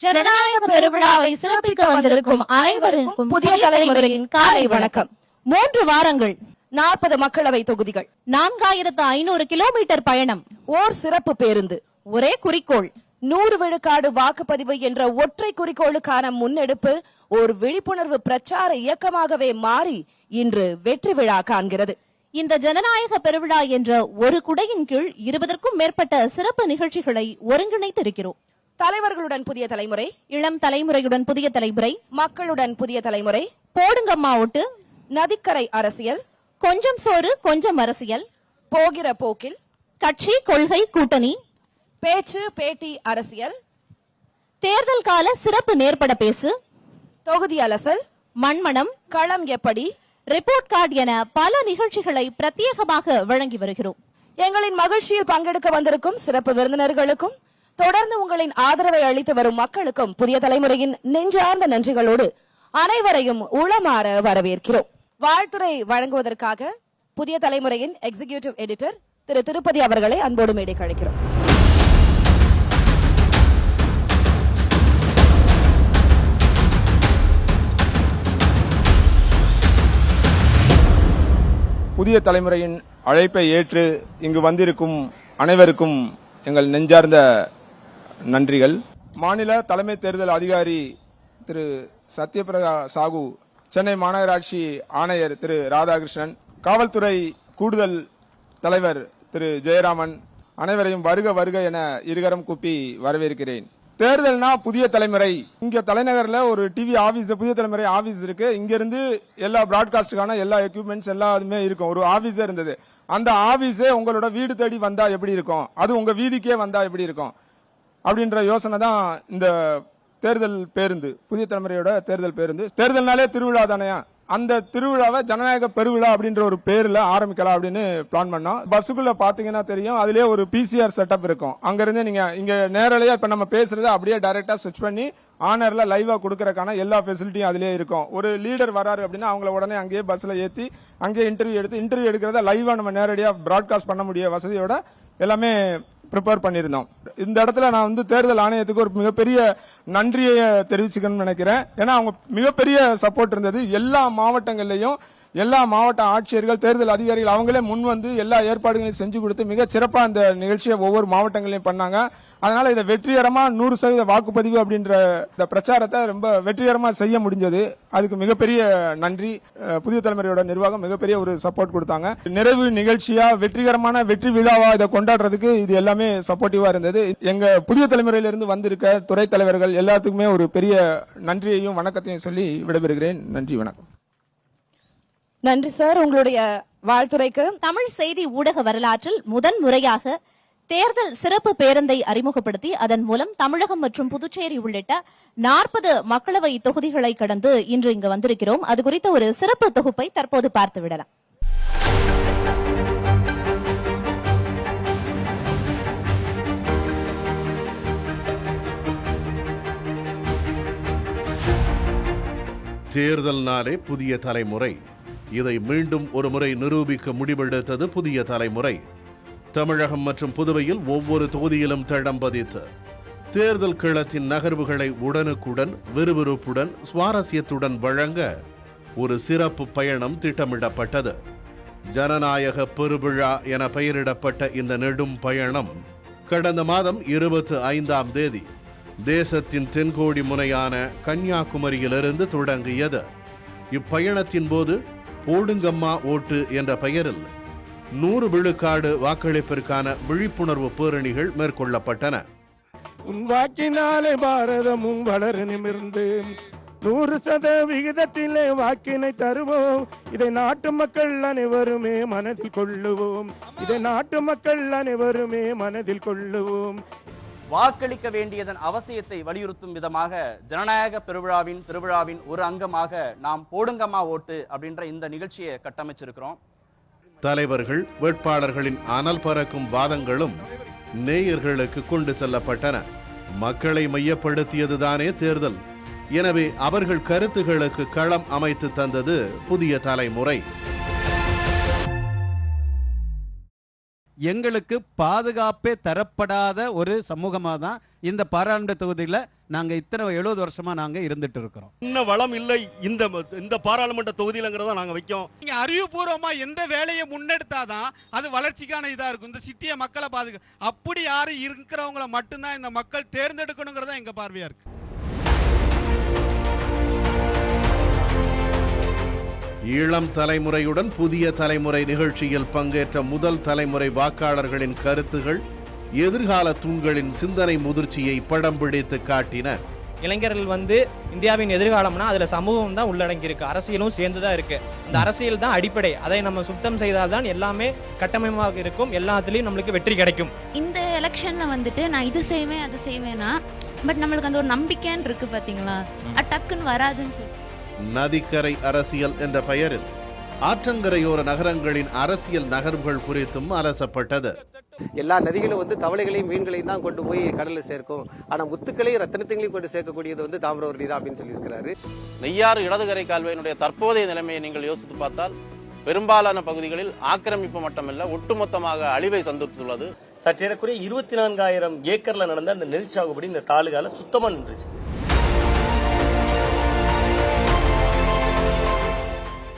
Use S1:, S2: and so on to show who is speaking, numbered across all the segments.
S1: ஜனநாயக பெருவிழாவை சிறப்பிக்க வந்திருக்கும் அனைவருக்கும் புதிய தலைமுறையின் காலை வணக்கம்.
S2: 3 வாரங்கள், 40 மக்களவை தொகுதிகள், 4500 கிலோமீட்டர் பயணம், ஓர் சிறப்பு பேருந்து, ஒரே குறிக்கோள் 100 விழுக்காடு வாக்குப்பதிவு என்ற ஒற்றை குறிக்கோளுக்கான முன்னெடுப்பு ஒரு விழிப்புணர்வு பிரச்சார இயக்கமாகவே மாறி இன்று வெற்றி விழா காண்கிறது. இந்த ஜனநாயக பெருவிழா என்ற ஒரு குடையின் கீழ் 20க்கும் மேற்பட்ட சிறப்பு நிகழ்ச்சிகளை ஒருங்கிணைத்திருக்கிறோம். தலைவர்களுடன் புதிய தலைமுறை, இளம் தலைமுறையுடன் புதிய தலைமுறை, மக்களுடன் புதிய தலைமுறை, போடுங்கம்மா ஓட்டு, நதிக்கரை அரசியல், கொஞ்சம் சோறு கொஞ்சம் அரசியல், போகிற போக்கில், கட்சி கொள்கை கூட்டணி, பேச்சு பேட்டி அரசியல், தேர்தல் கால சிறப்பு நேர்பட பேசு, தொகுதி அலசல், மண்மணம், களம் எப்படி, ரிப்போர்ட் கார்டு என பல நிகழ்ச்சிகளை பிரத்யேகமாக வழங்கி வருகிறோம். எங்களின் மகிழ்ச்சியில் பங்கெடுக்க வந்திருக்கும் சிறப்பு விருந்தினர்களுக்கும் தொடர்ந்து உங்களின் ஆதரவை அளித்து வரும் மக்களுக்கும் புதிய தலைமுறையின் நெஞ்சார்ந்த நன்றிகளோடு அனைவரையும் உளமாற வரவேற்கிறோம். வாழ்த்துறை வழங்குவதற்காக புதிய தலைமுறையின் எக்ஸிகியூட்டிவ் எடிட்டர் திரு திருப்பதி அவர்களை அன்போடு மேடைக்கு அழைக்கிறோம்.
S3: புதிய தலைமுறையின் அழைப்பை ஏற்று இங்கு வந்திருக்கும் அனைவருக்கும் எங்கள் நெஞ்சார்ந்த நன்றிகள். மாநில தலைமை தேர்தல் அதிகாரி திரு சத்யபிரதா சாகு, சென்னை மாநகராட்சி ஆணையர் திரு ராதாகிருஷ்ணன், காவல்துறை கூடுதல் தலைவர் திரு ஜெயராமன், அனைவரையும் வருக வருக என இருகரம் கூப்பி வரவேற்கிறேன். தேர்தல்னா புதிய தலைமுறை. இங்க தலைநகர்ல ஒரு டிவி ஆபீஸ், புதிய தலைமுறை ஆபீஸ் இருக்கு. இங்க இருந்து எல்லா பிராட்காஸ்டுக்கான எல்லா எக்யூப்மெண்ட்ஸ் எல்லாமே இருக்கும். ஒரு ஆபீஸே இருந்தது. அந்த ஆபீஸே உங்களோட வீடு தேடி வந்தா எப்படி இருக்கும், அது உங்க வீதிக்கே வந்தா எப்படி இருக்கும் அப்படின்ற யோசனை தான் இந்த தேர்தல் பேருந்து, புதிய தலைமுறையோட தேர்தல் பேருந்து. தேர்தல்னாலே திருவிழா தானையா, அந்த திருவிழாவை ஜனநாயக பெருவிழா அப்படின்ற ஒரு பேர்ல ஆரம்பிக்கலாம் அப்படின்னு பிளான் பண்ணோம். பஸ்ஸுக்குள்ள பாத்தீங்கன்னா தெரியும், அதுலயே ஒரு பிசிஆர் செட்டப் இருக்கும். அங்க இருந்து நீங்க இங்க நேரலையா இப்ப நம்ம பேசுறத அப்படியே டைரக்டா ஸ்விட்ச் பண்ணி ஆனர்ல லைவா கொடுக்கறதுக்கான எல்லா ஃபெசிலிட்டியும் அதுலயே இருக்கும். ஒரு லீடர் வராரு அப்படின்னா அவங்கள உடனே அங்கேயே பஸ்ல ஏத்தி அங்கேயே இன்டர்வியூ எடுக்கிறத லைவா நம்ம நேரடியா பிராட்காஸ்ட் பண்ண முடிய வசதியோட எல்லாமே ப்ரிப்பேர் பண்ணியிருந்தோம். இந்த இடத்துல நான் தேர்தல் ஆணையத்துக்கு ஒரு மிகப்பெரிய நன்றியை தெரிவிச்சுக்கணும்னு நினைக்கிறேன். ஏன்னா அவங்க மிகப்பெரிய சப்போர்ட் இருந்தது. எல்லா மாவட்டங்கள்லயும் எல்லா மாவட்ட ஆட்சியர்கள், தேர்தல் அதிகாரிகள் அவங்களே முன் வந்து எல்லா ஏற்பாடுகளையும் செஞ்சு கொடுத்து மிக சிறப்பா இந்த நிகழ்ச்சியை ஒவ்வொரு மாவட்டங்களையும் பண்ணாங்க. அதனால இதை வெற்றிகரமா 100% வாக்குப்பதிவு அப்படின்ற இந்த பிரச்சாரத்தை ரொம்ப வெற்றிகரமா செய்ய முடிஞ்சது. அதுக்கு மிகப்பெரிய நன்றி. புதிய தலைமுறையோட நிர்வாகம் மிகப்பெரிய ஒரு சப்போர்ட் கொடுத்தாங்க. நிறைவு நிகழ்ச்சியா வெற்றிகரமான வெற்றி விழாவா இதை கொண்டாடுறதுக்கு இது எல்லாமே சப்போர்ட்டிவா இருந்தது. எங்க புதிய தலைமுறையிலிருந்து வந்திருக்க துறை தலைவர்கள் எல்லாத்துக்குமே ஒரு பெரிய நன்றியையும் வணக்கத்தையும் சொல்லி விடைபெறுகிறேன். நன்றி, வணக்கம்.
S2: நன்றி சார், உங்களுடைய வாழ்த்துறைக்கு. தமிழ் செய்தி ஊடக வரலாற்றில் முதன் முறையாக தேர்தல் சிறப்பு பேருந்தை அறிமுகப்படுத்தி அதன் மூலம் தமிழகம் மற்றும் புதுச்சேரி உள்ளிட்ட 40 மக்களவை தொகுதிகளை கடந்து இன்று இங்கு வந்திருக்கிறோம். அது குறித்த ஒரு சிறப்பு தொகுப்பை தற்போது பார்த்து விடலாம்.
S4: தேர்தல்னாலே புதிய தலைமுறை. இதை மீண்டும் ஒரு முறை நிரூபிக்க முடிவெடுத்தது புதிய தலைமுறை. தமிழகம் மற்றும் புதுவையில் ஒவ்வொரு தொகுதியிலும் தடம் பதித்து தேர்தல் களத்தின் நகர்வுகளை உடனுக்குடன் விறுவிறுப்புடன் சுவாரஸ்யத்துடன் வழங்க ஒரு சிறப்பு பயணம் திட்டமிடப்பட்டது. ஜனநாயக பெருவிழா என பெயரிடப்பட்ட இந்த நெடும் பயணம் கடந்த மாதம் 25ஆம் தேதி தேசத்தின் தென்கோடி முனையான கன்னியாகுமரியிலிருந்து தொடங்கியது. இப்பயணத்தின் போது போடுங்கம்மா ஓட்டு என்ற பெயரில் 100 விழுக்காடு வாக்களிப்பிற்கான விழிப்புணர்வு பேரணிகள் மேற்கொள்ளப்பட்டன.
S5: உன் வாக்கினாலே பாரதமும் வளர நிமிர்ந்து 100% வாக்கினை தருவோம். இதை நாட்டு மக்கள் அனைவருமே மனதில் கொள்ளுவோம். இதை நாட்டு மக்கள் அனைவருமே மனதில் கொள்ளுவோம்.
S6: வாக்களிக்க வேண்டியதன் அவசியத்தை வலியுறுத்தும் விதமாக ஜனநாயக திருவிழாவின் ஒரு அங்கமாக நாம் போடுங்கம்மா ஓட்டு அப்படின்ற இந்த நிகழ்ச்சியை கட்டமைச்சிருக்கிறோம்.
S4: தலைவர்கள், வேட்பாளர்களின் அனல் பறக்கும் வாதங்களும் நேயர்களுக்கு கொண்டு செல்லப்பட்டன. மக்களை மையப்படுத்தியதுதானே தேர்தல். எனவே அவர்கள் கருத்துகளுக்கு களம் அமைத்து தந்தது புதிய தலைமுறை.
S7: எங்களுக்கு பாதுகாப்பே தரப்படாத ஒரு சமூகமாக தான் இந்த பாராளுமன்ற தொகுதியில் நாங்கள் இத்தனை 70 வருஷமா நாங்க இருந்துட்டு இருக்கிறோம்.
S8: இன்னும் வளம் இல்லை இந்த பாராளுமன்ற தொகுதியிலங்கிறத நாங்க வைக்கோம்.
S9: நீங்க அறிவுபூர்வமா எந்த வேலையை முன்னெடுத்தாதான் அது வளர்ச்சிக்கான இதா இருக்கும். இந்த சிட்டியை மக்களை பாதுகா அப்படி யாரும் இருக்கிறவங்களை மட்டும்தான் இந்த மக்கள் தேர்ந்தெடுக்கணுங்கிறதா எங்க பார்வையா இருக்கு.
S4: இளம் தலைமுறையுடன் புதிய தலைமுறை நிகழ்ச்சியில் பங்கேற்ற முதல் தலைமுறை வாக்காளர்களின் கருத்துகள் எதிர்கால தூண்களின் சிந்தனை முதிர்ச்சியை படம் பிடித்து காட்டின.
S10: இளைஞர்கள் இந்தியாவின் எதிர்காலம்னா அதுல சமூகம் தான் உள்ளடங்கி இருக்கு, அரசியலும் சேர்ந்துதான் இருக்கு. இந்த அரசியல் தான் அடிப்படை. அதை நம்ம சுத்தம் செய்தால்தான் எல்லாமே கட்டமைப்பாக இருக்கும், எல்லாத்துலயும் நம்மளுக்கு வெற்றி கிடைக்கும்.
S1: இந்த எலெக்ஷன்ல நான் இது செய்வேன் அது செய்வேனா, பட் நம்மளுக்கு அந்த ஒரு நம்பிக்கைன்னு இருக்கு பாத்தீங்களா, டக்குன்னு வராதுன்னு சொல்லி.
S4: நதிக்கரை அரசியல் என்ற பெயரில் ஆற்றங்கரையோர நகரங்களின் அரசியல் நகர்வுகள் குறித்தும் அலசப்பட்டது.
S11: எல்லா நதிகளும் தவளைகளையும் மீன்களையும் தான் கொண்டு போய் கடலில் சேர்க்கும், ஆனா முத்துக்களையும் ரத்தனத்தையும் கொண்டு சேர்க்கக்கூடியது தாமிரபரணி தான் அப்படின்னு சொல்லி இருக்கிறாரு.
S6: நெய்யாறு இடதுகரை கால்வாயினுடைய தற்போதைய நிலைமையை நீங்கள் யோசித்து பார்த்தால் பெரும்பாலான பகுதிகளில் ஆக்கிரமிப்பு மட்டுமல்ல ஒட்டுமொத்தமாக அழிவை சந்தித்துள்ளது.
S10: சற்றேறக்குறைய 24,000 ஏக்கர்ல நடந்த அந்த நெல் சாகுபடி இந்த தாலுகால சுத்தமா நின்றுச்சு.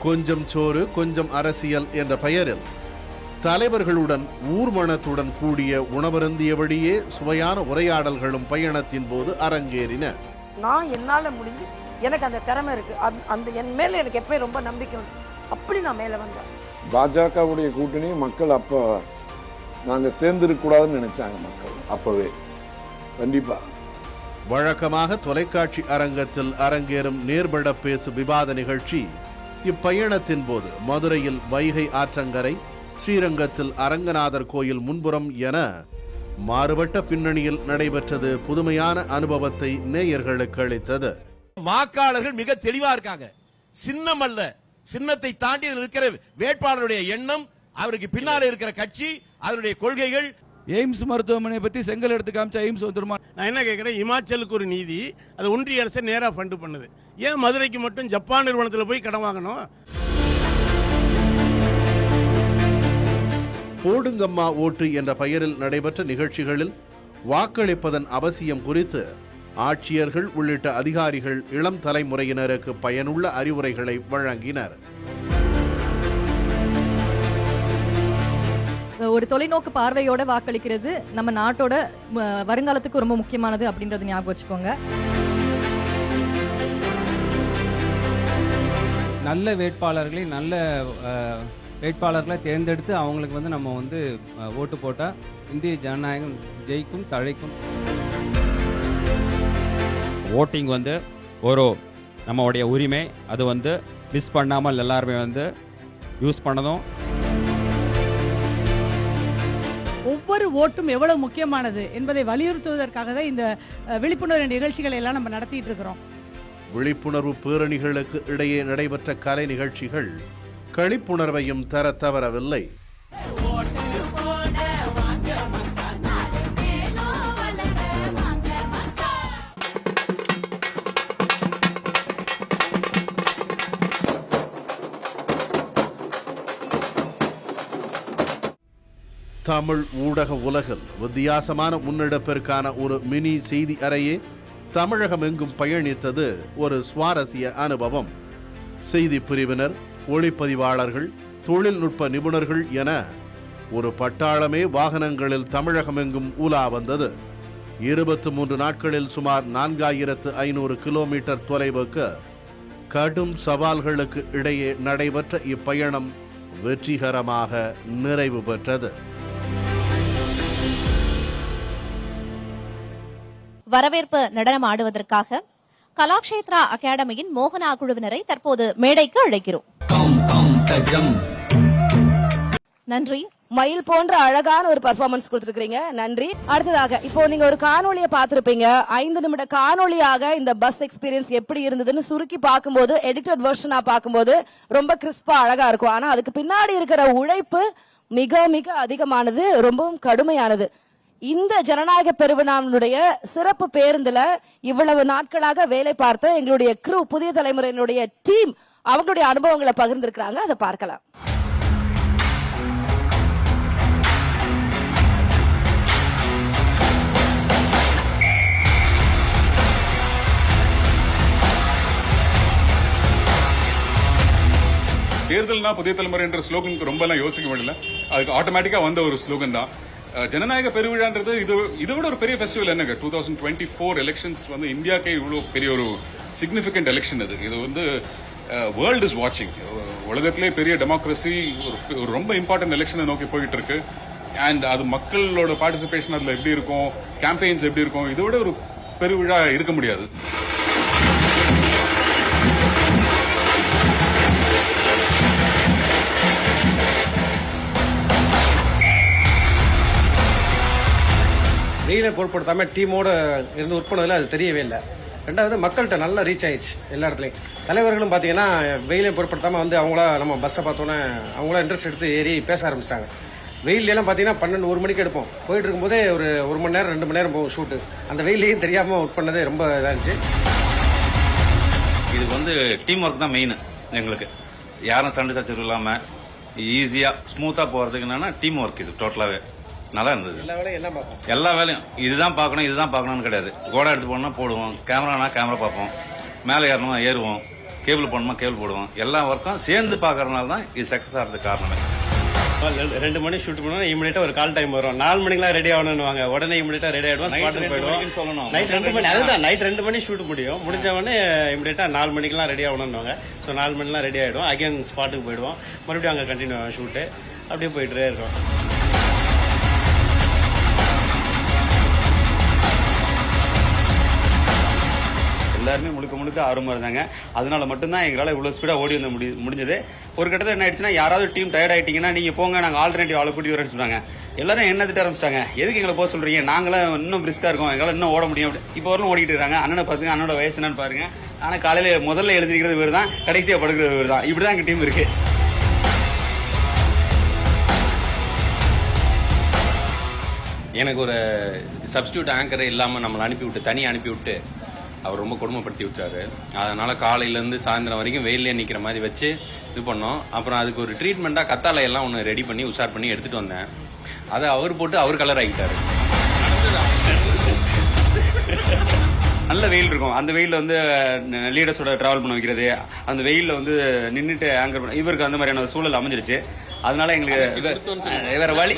S4: கொஞ்சம் சோறு கொஞ்சம் அரசியல் என்ற பெயரில் தலைவர்களுடன் ஊர்மணத்துடன் கூடிய உணவருந்தியபடியே சுவையான உரையாடல்களும் பயணத்தின் போது அரங்கேறின.
S12: நான் என்னால முடிஞ்சு எனக்கு அந்த திறமை இருக்கு, அந்த என் மேல எனக்கு எப்பயும் ரொம்ப நம்பிக்கை உண்டு, அப்படி நான் மேல வந்தேன்.
S5: பாஜகவுடைய கூட்டணி மக்கள் அப்ப நாங்க சேர்ந்திருக்க கூடாதுன்னு நினைச்சாங்க மக்கள் அப்பவே. கண்டிப்பா
S4: வழக்கமாக தொலைக்காட்சி அரங்கத்தில் அரங்கேறும் நேர்பட பேசு விவாத நிகழ்ச்சி இப்பயணத்தின் போது மதுரையில் வைகை ஆற்றங்கரை, ஸ்ரீரங்கத்தில் அரங்கநாதர் கோயில் முன்புறம் என மாறுபட்ட பின்னணியில் நடைபெற்றது புதுமையான அனுபவத்தை நேயர்களுக்கு அளித்தது.
S8: வாக்காளர்கள் மிக தெளிவா இருக்காங்க. சின்னம் அல்ல, சின்னத்தை தாண்டி இருக்கிற வேட்பாளருடைய எண்ணம், அவருக்கு பின்னால இருக்கிற கட்சி, அதனுடைய கொள்கைகள்.
S7: எய்ம்ஸ் மருத்துவமனை பத்தி செங்கல் எடுத்து காமிச்சா எய்ம்ஸ் வந்துருமா?
S9: நான் என்ன கேட்கிறேன், இமாச்சலுக்கு ஒரு நீதி அது ஒன்றிய அரசு நேரா ஃபண்ட் பண்ணுது, ஏன் மதுரைக்கு மட்டும் ஜப்பான் நிறுவனத்தில் போய் கடன் வாங்கணும்?
S4: போடுங்கம்மா ஓட்டு என்ற பெயரில் நடைபெற்ற நிகழ்ச்சிகளில் வாக்களிப்பதன் அவசியம் குறித்து ஆட்சியர்கள் உள்ளிட்ட அதிகாரிகள் இளம் தலைமுறையினருக்கு பயனுள்ள அறிவுரைகளை வழங்கினர்.
S2: ஒரு தொலைநோக்கு பார்வையோட வாக்களிக்கிறது நம்ம நாட்டோட வருங்காலத்துக்கு ரொம்ப முக்கியமானது அப்படின்றது ஞாபகம் வச்சுக்கோங்க.
S7: நல்ல வேட்பாளர்களை தேர்ந்தெடுத்து அவங்களுக்கு நம்ம ஓட்டு போட்டா இந்திய ஜனநாயகம் ஜெயிக்கும், தழைக்கும். ஓட்டிங் ஒரு நம்மளுடைய உரிமை, அது மிஸ் பண்ணாமல் எல்லாருமே யூஸ் பண்ணணும்.
S12: ஒவ்வொரு ஓட்டும் எவ்வளவு முக்கியமானது என்பதை வலியுறுத்துவதற்காக தான் இந்த விழிப்புணர்வு நிகழ்ச்சிகளை எல்லாம் நம்ம நடத்திட்டு இருக்கிறோம்.
S4: விழிப்புணர்வு பேரணிகளுக்கு இடையே நடைபெற்ற கலை நிகழ்ச்சிகள் களிப்புணர்வையும் தர தவறவில்லை. தமிழ் ஊடக உலகில் வித்தியாசமான முன்னெடுப்பிற்கான ஒரு மினி செய்தி அறையே தமிழகம் எங்கும் பயணித்தது ஒரு சுவாரஸ்ய அனுபவம். செய்தி பிரிவினர், ஒளிப்பதிவாளர்கள், தொழில்நுட்ப நிபுணர்கள் என ஒரு பட்டாளமே வாகனங்களில் தமிழகம் எங்கும் உலா வந்தது. 23 நாட்களில் சுமார் 4500 கிலோமீட்டர் தொலைவுக்கு கடும் சவால்களுக்கு இடையே நடைபெற்ற இப்பயணம் வெற்றிகரமாக நிறைவு பெற்றது.
S2: வரவேற்பு நடனம் ஆடுவதற்காக கலாக்ஷேத்ரா அகாடமியின் மோகனா குழுவினரை தற்போது மேடைக்கு அழைக்கிறோம். நன்றி.
S12: மயில் போன்ற அழகான ஒரு பெர்ஃபார்மன்ஸ் கொடுத்திருக்கீங்க, நன்றி. அடுத்ததாக இப்போ நீங்க ஒரு காணொலியை பார்த்திருப்பீங்க. 5 நிமிட காணொலியாக இந்த பஸ் எக்ஸ்பீரியன்ஸ் எப்படி இருந்ததுன்னு சுருக்கி பார்க்கும்போது, எடிட்டட் வெர்ஷனா பார்க்கும்போது ரொம்ப கிறிஸ்பா அழகா இருக்கும். ஆனா அதுக்கு பின்னாடி இருக்கிற உழைப்பு மிக மிக அதிகமானது, ரொம்பவும் கடுமையானது. இந்த ஜனநாயக பெருவிழாவினுடைய சிறப்பு பேருந்துல இவ்வளவு நாட்களாக வேலை பார்த்த எங்களுடைய க்ரூ, புதிய தலைமுறையினுடைய டீம், அவங்களுடைய அனுபவங்களை பகிர்ந்திருக்கிறாங்க. அதை பார்க்கலாம்.
S13: தேர்தல்னா புதிய தலைமுறை என்ற ஸ்லோகனுக்கு ரொம்ப எல்லாம் யோசிக்க வேண்டியல, அதுக்கு ஆட்டோமேட்டிக்கா வந்த ஒரு ஸ்லோகன் தான். ஜனநாயக பெருவிழான்றது இதை விட ஒரு பெரிய ஃபெஸ்டிவல் என்னங்க. 2024 எலெக்ஷன்ஸ் வந்து இந்தியாக்கே இவ்வளவு பெரிய ஒரு சிக்னிபிகன்ட் எலெக்ஷன். இது வந்து வேர்ல்ட் இஸ் வாட்சிங். உலகத்திலே பெரிய டெமோக்ரஸி ஒரு ரொம்ப இம்பார்ட்டன்ட் எலெக்ஷனை நோக்கி போயிட்டு இருக்கு. அண்ட் அது மக்களோட பார்ட்டிசிபேஷன் அதுல எப்படி இருக்கும், கேம்பெயின்ஸ் எப்படி இருக்கும், இதை விட ஒரு பெருவிழா இருக்க முடியாது.
S11: வெயிலை பொருட்படுத்தாம டீமோட இருந்து ஒர்க் பண்ணதில் அது தெரியவே இல்லை. ரெண்டாவது மக்கள்கிட்ட நல்லா ரீச் ஆயிடுச்சு எல்லா இடத்துலையும். தலைவர்களும் பார்த்தீங்கன்னா வெயிலை பொருட்படுத்தாமல் வந்து அவங்களா நம்ம பஸ்ஸை பார்த்தோன்னே அவங்களா இன்ட்ரெஸ்ட் எடுத்து ஏறி பேச ஆரம்பிச்சிட்டாங்க. வெயிலெல்லாம் பார்த்தீங்கன்னா 12-1 மணிக்கு எடுப்போம். போயிட்டு இருக்கும்போதே ஒரு 1 மணி நேரம் 2 மணி நேரம் போகும் ஷூட்டு. அந்த வெயிலையும் தெரியாமல் ஒர்க் பண்ணதே ரொம்ப இதாக இருந்துச்சு.
S14: இது வந்து டீம் ஒர்க் தான் மெயின் எங்களுக்கு. யாரும் சண்டை சச்சரவு இல்லாமல் ஈஸியாக ஸ்மூத்தாக போகிறதுக்கு என்னன்னா டீம் ஒர்க். இது டோட்டலாகவே நல்லா இருந்தது. எல்லா வேலையும் இதுதான் பார்க்கணும்னு கிடையாது. கோடா எடுத்து போடணும்னா போடுவோம், கேமரானா கேமரா பார்ப்போம், மேலே ஏறணுமா ஏறுவோம், கேபிள் போடணுமா கேபிள் போடுவோம். எல்லா ஒர்க்கும் சேர்ந்து பார்க்கறதுனால தான் இது சக்ஸஸ் ஆகிறதுக்கு காரணமே.
S11: 2 மணி ஷூட் பண்ணா இமிடியேட்டா ஒரு கால் டைம் வரும். 4 மணிக்கெல்லாம் ரெடி ஆகணும்னுவாங்க. உடனே இமிடியேட்டா ரெடி ஆயிடுவோம், ஸ்பாட்டுக்கு போயிடுவோம். சொல்லணும் நைட் 2 மணி, அதுதான் நைட் 2 மணி ஷூட் முடியும். முடிஞ்ச உடனே இமிடியேட்டா 4 மணிக்கெல்லாம் ரெடி ஆகணும்னுவாங்க. ஸோ 4 மணிலாம் ரெடி ஆயிடும். அகைன் ஸ்பாட்டுக்கு போயிடுவோம். மறுபடியும் அங்கே கண்டினியூ ஷூட்டு அப்படியே போயிட்டே இருக்கும்.
S14: எல்லாருமே முழுக்க ஆர்வமா இருந்தாங்க. அதனால மட்டும்தான் எங்களால் இவ்வளவு ஸ்பீடா ஓடி வந்து முடிஞ்சது. ஒரு கட்டத்தில் என்ன ஆயிடுச்சுன்னா, யாராவது டீம் டயர்ட் ஆயிட்டீங்கன்னா நீங்க போங்க, நாங்க ஆல்டர்னேட்டிவ் ஆளை கூட்டி வரேன்னு சொன்னாங்க. எல்லாரும் என்ன திட்ட ஆரம்பிச்சிட்டாங்க, எதுக்கு எங்களை போக சொல்றீங்க, நாங்களும் இன்னும் பிரிஸ்கா இருக்கோம், எங்களால் இன்னும் ஓட முடியும். இப்போ வரலும் ஓடிட்டு இருக்காங்க. அண்ணனை பாத்துங்க, அண்ணனோட வயசு என்னன்னு பாருங்க. ஆனா காலையில முதல்ல எழுந்திருக்கிறது இவர் தான், கடைசியா படுக்கிறது இவர் தான். இப்படிதான் எங்க டீம் இருக்கு. எனக்கு ஒரு சப்ஸ்டியூட் ஆங்கரை இல்லாம நம்மளை அனுப்பிவிட்டு, தனியாக அனுப்பிவிட்டு அவர் ரொம்ப கொடுமைப்படுத்தி விட்டாரு. அதனால காலையிலேருந்து சாயந்தரம் வரைக்கும் வெயிலே நிற்கிற மாதிரி வச்சு இது பண்ணோம். அப்புறம் அதுக்கு ஒரு ட்ரீட்மெண்ட்டாக கத்தாழை எல்லாம் ஒன்று ரெடி பண்ணி உஷார் பண்ணி எடுத்துட்டு வந்தேன். அதை அவர் போட்டு அவர் கலர் ஆகிட்டாரு. நல்ல வெயில் இருக்கும். அந்த வெயிலில் வந்து லீடர்ஸோட டிராவல் பண்ண வைக்கிறது, அந்த வெயிலில் வந்து நின்றுட்டு ஆங்கர் பண்ண, இவருக்கு அந்த மாதிரியான சூழல் அமைஞ்சிருச்சு. அதனால எங்களுக்கு வேற வழி.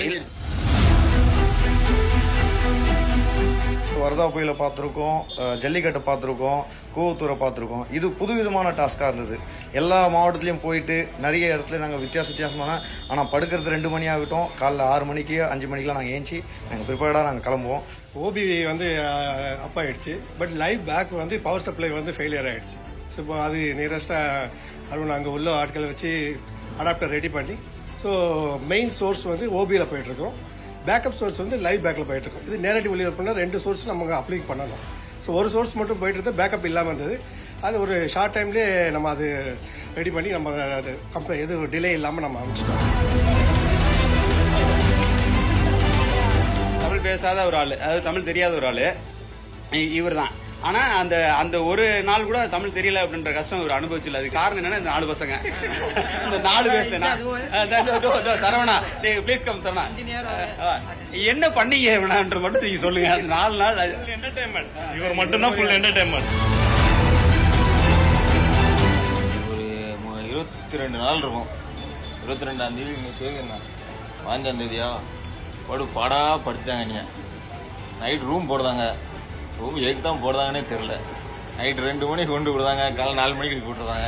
S11: வரதா புயலை பார்த்துருக்கோம், ஜல்லிக்கட்டை பார்த்துருக்கோம், கூவத்தூரை பார்த்துருக்கோம். இது புதுவிதமான டாஸ்காக இருந்தது. எல்லா மாவட்டத்திலையும் போயிட்டு நிறைய இடத்துல நாங்கள் வித்தியாசமான, ஆனால் படுக்கிறது 2 மணி ஆகட்டும், காலைல 6 மணிக்கு 5 மணிக்கெலாம் நாங்கள் ஏஞ்சி நாங்கள் ப்ரிப்பேர்டாக நாங்கள் கிளம்புவோம்.
S15: ஓபி வந்து அப் ஆயிடுச்சு. பட் லைவ் பேக் வந்து பவர் சப்ளை வந்து ஃபெயிலியர் ஆயிடுச்சு. ஸோ இப்போ அது நியரஸ்டாக அருண் அங்கே உள்ள ஆட்களை வச்சு அடாப்டர் ரெடி பண்ணி, ஸோ மெயின் சோர்ஸ் வந்து ஓபியில் போயிட்டுருக்கோம். பேக்கப் சோர்ஸ் வந்து லைவ் பேக்கில் போயிட்டு இருக்கும். இது நேரடி ஒளிபரப்புனா 2 சோர்ஸ் நம்ம அப்ளை பண்ணணும். ஸோ ஒரு சோர்ஸ் மட்டும் போயிட்டு இருந்தது, பேக்கப் இல்லாமல் இருந்தது. அது ஒரு ஷார்ட் டைம்லேயே நம்ம அது ரெடி பண்ணி நம்ம அது எது டிலே இல்லாமல் நம்ம அமைச்சிட்டோம்.
S14: தமிழ் பேசாத ஒரு ஆள், அதாவது தமிழ் தெரியாத ஒரு ஆள் இவர் தான். ஆனா அந்த ஒரு நாள் கூட தமிழ் தெரியல அப்படின்ற கஷ்டம் ஒரு அனுபவிச்சில்ல. அது காரணம் என்னன்னா, இந்த 4 பசங்க, இந்த 4 பேர். சரவணா, ப்ளீஸ் கம் சரவணா, என்ன பண்ணீங்க வேணான்ற மட்டும் நீங்க சொல்லுங்க. அந்த 4 நாள் என்டர்டைன்மெண்ட், இவர் மட்டும்தான் ஃபுல் என்டர்டைன்மெண்ட்.
S16: ஒரு 22 நாள் இருக்கும். 22ஆம் தேதி 15ஆம் தேதியா பாடா படுத்தாங்க. நீ நைட் ரூம் போடுறாங்க. ரூம் எதுக்கு தான் போடுறாங்கன்னே தெரியல. நைட் 2 மணிக்கு கொண்டு விடுறாங்க, காலை 4 மணிக்கு கூட்டுறாங்க.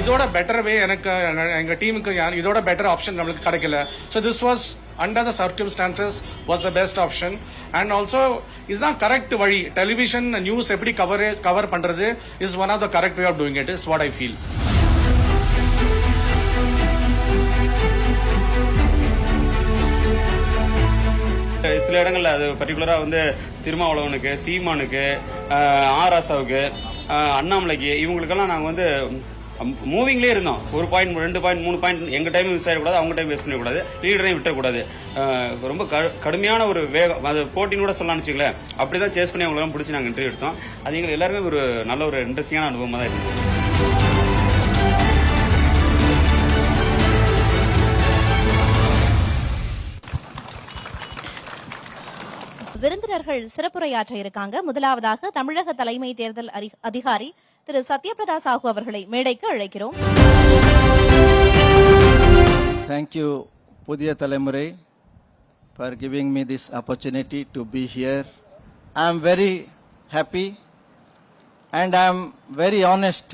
S17: இதோட பெட்டர் வே எனக்கு எங்க டீமுக்கு இதோட பெட்டர் ஆப்ஷன் நம்மளுக்கு கிடைக்கல. So this was under the circumstances was the best option. And also இதுதான் கரெக்ட் வழி. டெலிவிஷன் நியூஸ் எப்படி கவர் பண்றது is one of the correct way of doing it, is what I feel.
S14: சில இடங்கள்ல அது பர்டிகுலரா வந்து திருமாவளவனுக்கு, சீமானுக்கு, ஆராசாவுக்கு, அண்ணாமலைக்கு, இவங்களுக்கெல்லாம் நாங்கள் வந்து மூவிங்லேயே இருந்தோம். 1 பாயிண்ட் 2 பாயிண்ட் 3 பாயிண்ட் எங்க டைம் மிஸ் ஆகிடக்கூடாது, அவங்க டைம் வேஸ்ட் பண்ணக்கூடாது, லீடரையும் விட்டக்கூடாது. ரொம்ப கடுமையான ஒரு வேகம், அது போட்டின்னு கூட சொல்லலாம்னு வச்சுங்களேன். அப்படிதான் சேஸ் பண்ணி அவங்களெல்லாம் பிடிச்சி நாங்கள் இன்டர்வியூ எடுத்தோம். அது எங்களுக்கு எல்லாருமே ஒரு நல்ல ஒரு இன்ட்ரெஸ்டிங்கான அனுபவமாக தான் இருந்தது.
S2: விருந்தினர்கள் சிறப்புரையாற்ற இருக்காங்க. முதலாவதாக தமிழக தலைமை தேர்தல் அதிகாரி திரு சத்யபிரதா சாஹூ அவர்களை மேடைக்கு அழைக்கிறோம்.
S18: Thank you, Pudiya Talemurai, for giving me this opportunity to be here. I am very happy and I am very honest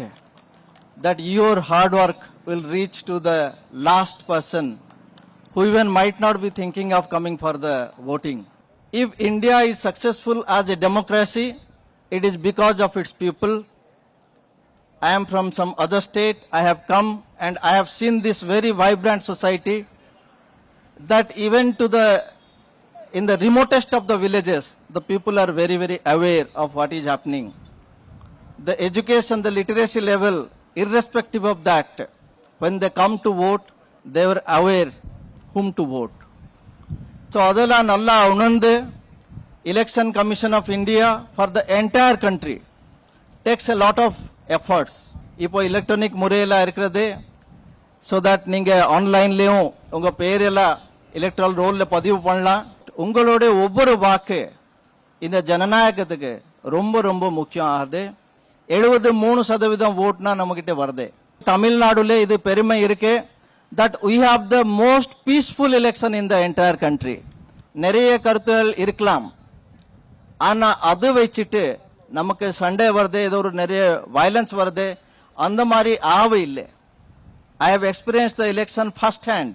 S18: that your hard work will reach to the last person who even might not be thinking of coming for the voting. If India is successful as a democracy, it is because of its people. I am from some other state. I have come and I have seen this very vibrant society that even in the remotest of the villages, the people are very, very aware of what is happening. The education, the literacy level, irrespective of that, when they come to vote, they were aware whom to vote. So adala nalla unande Election Commission of India for the entire country takes a lot of efforts. இப்போ electronic முறையில் இருக்கிறது, so that நீங்க ஆன்லைன்லயும் உங்க பேரெல்லாம் electoral ரோல்ல பதிவு பண்ணலாம். உங்களோட ஒவ்வொரு வாக்கு இந்த ஜனநாயகத்துக்கு ரொம்ப ரொம்ப முக்கியம் ஆகுது. 73% ஓட்னா நம்ம கிட்ட வருது. தமிழ்நாடுல இது பெருமை இருக்கு that we have the most peaceful election in the entire country. நிறைய கருத்துகள் இருக்கலாம், ஆனா அது வச்சுட்டு நமக்கு சண்டை வருது, ஏதோ ஒரு நிறைய வயலன்ஸ் வருது, அந்த மாதிரி ஆவே இல்லை. I have experienced the election first hand.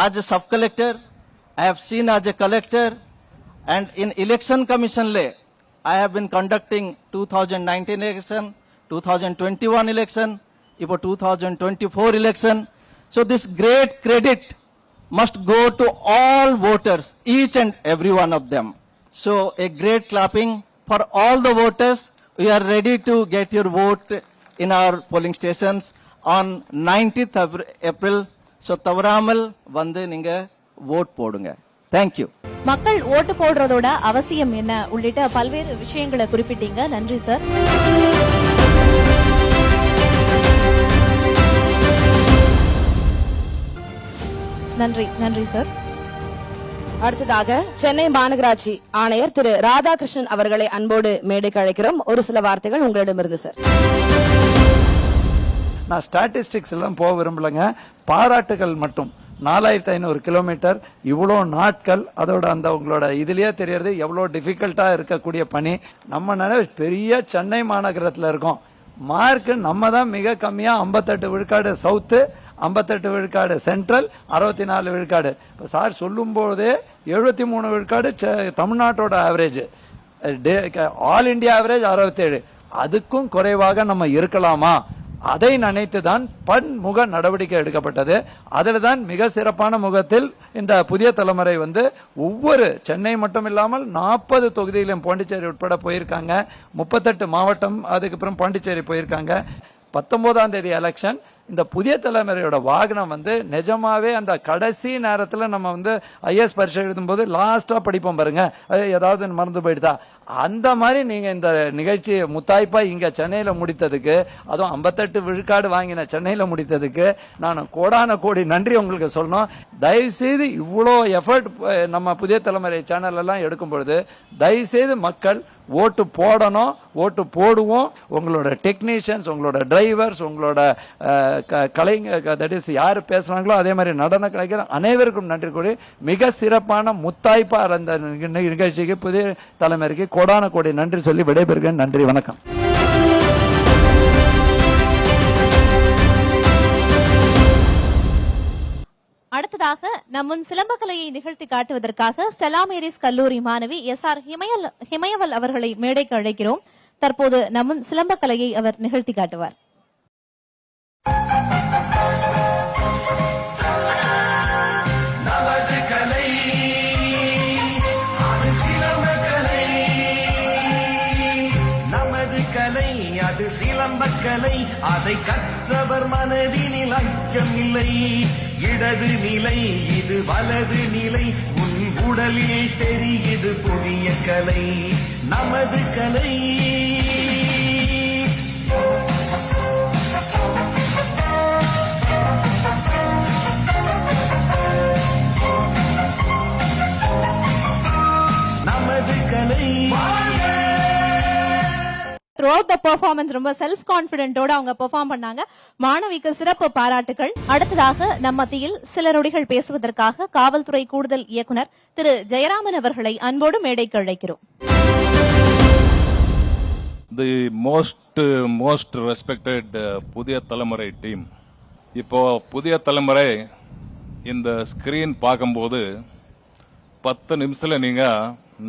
S18: As a sub-collector, I have seen as a collector, and in election commission I have been conducting 2019 election, 2021 election, இப்போ 2024 election. So this great credit must go to all voters, each and every one of them. So a great clapping for all the voters. We are ready to get your vote in our polling stations on 19th of April. So தவறாமல் வந்து நீங்க vote போடுங்க. Thank you.
S2: மக்கள் ஓட்டு போடுறதோட அவசியம் என்ன உள்ளிட்ட பல்வேறு விஷயங்களை குறிப்பிட்டீங்க. நன்றி சார். நன்றி சார். அடுத்ததாக சென்னை மாநகராட்சி ஆணையர் திரு ராதாகிருஷ்ணன் அவர்களை அன்போடு மேடைக்கு அழைக்கிறோம். ஒரு சில வார்த்தைகள் உங்களிடமிருந்து சார்.
S19: நான் ஸ்டாட்டிஸ்டிக்ஸ் எல்லாம் போக விரும்பலங்க, பாராட்டுகள் மட்டும். 4500 கிலோமீட்டர், இவ்வளோ நாட்கள், அதோட அந்த உங்களோட இதுலயே தெரியறது எவ்வளவு டிஃபிகல்ட்டா இருக்கக்கூடிய பணி. நம்ம பெரிய சென்னை மாநகரத்தில் இருக்கோம், மார்க் நம்ம தான் மிக கம்மியா 58 விழுக்காடு சவுத்து, 58 விழுக்காடு சென்ட்ரல், 64 விழுக்காடு. இப்போ சார் சொல்லும் போதே 73 விழுக்காடு தமிழ்நாட்டோட ஆவரேஜ், ஆல் இண்டியா ஆவரேஜ் 67. அதுக்கும் குறைவாக நம்ம இருக்கலாமா? அதை நினைத்துதான் பன்முக நடவடிக்கை எடுக்கப்பட்டது. அதில் தான் மிக சிறப்பான முகத்தில் இந்த புதிய தலைமுறை வந்து ஒவ்வொரு சென்னை மட்டும் இல்லாமல் 40 தொகுதியிலும் பாண்டிச்சேரி உட்பட போயிருக்காங்க. 38 மாவட்டம், அதுக்கப்புறம் பாண்டிச்சேரி போயிருக்காங்க. 19ஆம் தேதி எலெக்ஷன். இந்த புதிய தலைமுறையோட வாகனம் வந்து நிஜமாவே அந்த கடைசி நேரத்துல நம்ம வந்து ஐஏஎஸ் பரீட்சை எழுதும்போது லாஸ்டா படிப்போம் பாருங்க, ஏதாவது மறந்து போயிடுதா, அந்த மாதிரி நீங்க இந்த நிகழ்ச்சி முத்தாய்ப்பா இங்க சென்னையில முடித்ததுக்கு, அதுவும் 58 விழுக்காடு வாங்கின சென்னையில முடித்ததுக்கு நான் கோடான கோடி நன்றி உங்களுக்கு சொல்லணும். தயவுசெய்து இவ்வளோ எஃபர்ட் நம்ம புதிய தலைமுறை சேனல் எல்லாம் எடுக்கும் பொழுது தயவுசெய்து மக்கள் ஓட்டு போடணும், ஓட்டு போடுவோம். உங்களோட டெக்னீஷியன்ஸ், உங்களோட டிரைவர்ஸ், உங்களோட கலைஞர், தட் இஸ் யாரு பேசுறாங்களோ அதே மாதிரி நடன கலைஞர் அனைவருக்கும் நன்றி கூறி மிக சிறப்பான முத்தாய்ப்பா அந்த நிகழ்ச்சிக்கு புதிய தலைமுறைக்கு கோடான கோடி நன்றி சொல்லி விடைபெறுகிறேன். நன்றி, வணக்கம்.
S2: அடுத்ததாக நம்முன் சிலம்பக்கலையை நிகழ்த்தி காட்டுவதற்காக ஸ்டெலா மேரிஸ் கல்லூரி மாணவி SR ஹிமயவல் அவர்களை மேடைக்கு அழைக்கிறோம். தற்போது நம்முன் சிலம்பக்கலையை அவர் நிகழ்த்தி காட்டுவார்.
S20: அது சிலம்பக்கலை, அதை கற்றவர் மனதினில் அச்சம் இல்லை. இடது நிலை இது வலது நிலை, உன் உடலில் தெரியுது புதிய கலை, நமது கலை. நமது கலை.
S2: த்ரூ அவுட் த பெர்ஃபார்மன்ஸ் ரொம்ப செல்ஃப் கான்பிடென்ட்டோட அவங்க பெர்ஃபார்ம் பண்ணாங்க. மாணவிக்கு சிறப்பு பாராட்டுகள். அடுத்ததாக நம் மத்தியில் சில நொடிகள் பேசுவதற்காக காவல்துறை கூடுதல் இயக்குனர் திரு ஜெயராமன் அவர்களை அன்போடு மேடைக்கு அழைக்கிறோம்.
S21: தி மோஸ்ட் ரெஸ்பெக்டட் புதிய தலைமுறை டீம். இப்போ புதிய தலைமுறை இந்த ஸ்கிரீன் பார்க்கும்போது 10 நிமிஷத்துல நீங்க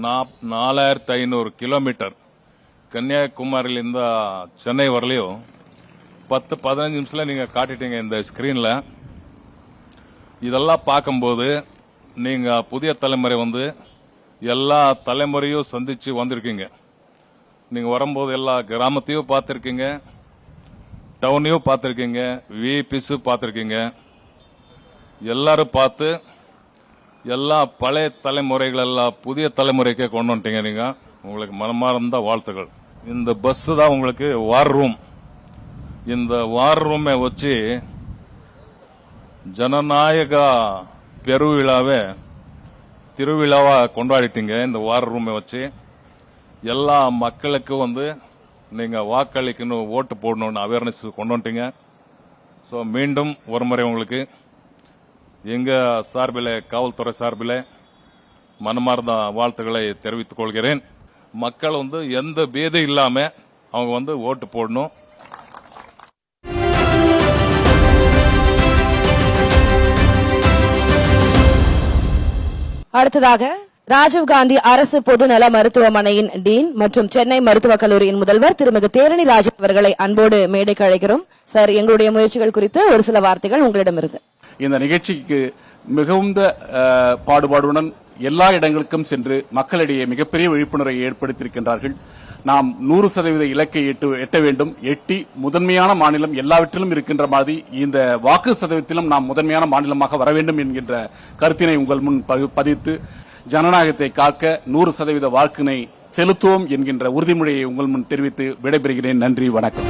S21: 4500 கிலோமீட்டர் கன்னியாகுமரியிலிருந்து சென்னை வரலையும் 10-15 நிமிஷத்துல நீங்க காட்டிட்டீங்க இந்த ஸ்கிரீன்ல. இதெல்லாம் பார்க்கும்போது நீங்க புதிய தலைமுறை எல்லா தலைமுறையும் சந்திச்சு வந்திருக்கீங்க. நீங்க வரும்போது எல்லா கிராமத்தையும் பார்த்திருக்கீங்க, டவுனையும் பார்த்திருக்கீங்க, விஐபிஸ் பார்த்திருக்கீங்க. எல்லாரும் பார்த்து எல்லா பழைய தலைமுறைகள் எல்லாம் புதிய தலைமுறைக்கே கொண்டு வந்துட்டீங்க. நீங்க உங்களுக்கு மனமார்ந்த வாழ்த்துக்கள். இந்த பஸ் தான் உங்களுக்கு வார் ரூம். இந்த வார் ரூமை வச்சு ஜனநாயக பெருவிழாவே திருவிழாவா கொண்டாடிட்டீங்க. இந்த வார் ரூமை வச்சு எல்லா மக்களுக்கும் நீங்க வாக்களிக்கணும், ஓட்டு போடணும்னு அவேர்னஸ் கொண்டு வந்துட்டீங்க. ஸோ மீண்டும் ஒரு முறை உங்களுக்கு எங்க சார்பில், காவல்துறை சார்பில் மனமார்ந்த வாழ்த்துக்களை தெரிவித்துக் கொள்கிறேன். மக்கள் எந்த பேதம் இல்லாம அவங்க ஓட்டு போடணும்.
S12: அடுத்ததாக ராஜீவ்காந்தி அரசு பொதுநல மருத்துவமனையின் டீன் மற்றும் சென்னை மருத்துவக் கல்லூரியின் முதல்வர் திருமிகு தேரணி ராஜா அவர்களை அன்போடு மேடைக்கு அழைக்கிறோம். சார், எங்களுடைய முயற்சிகள் குறித்து ஒரு சில வார்த்தைகள் உங்களிடமிருந்து.
S22: இந்த நிகழ்ச்சிக்கு மிகுந்த பாடுபாடுடன் எல்லா இடங்களுக்கும் சென்று மக்களிடையே மிகப்பெரிய விழிப்புணர்வை ஏற்படுத்தியிருக்கின்றார்கள். நாம் 100% இலக்கை எட்ட வேண்டும். எட்டி முதன்மையான மாநிலம் எல்லாவற்றிலும் இருக்கின்ற மாதிரி இந்த வாக்கு சதவீதத்திலும் நாம் முதன்மையான மாநிலமாக வர வேண்டும் என்கின்ற கருத்தினை உங்கள் முன் பதித்து ஜனநாயகத்தை காக்க 100% வாக்கினை செலுத்துவோம் என்கின்ற உறுதிமொழியை உங்கள் முன் தெரிவித்து விடைபெறுகிறேன். நன்றி, வணக்கம்.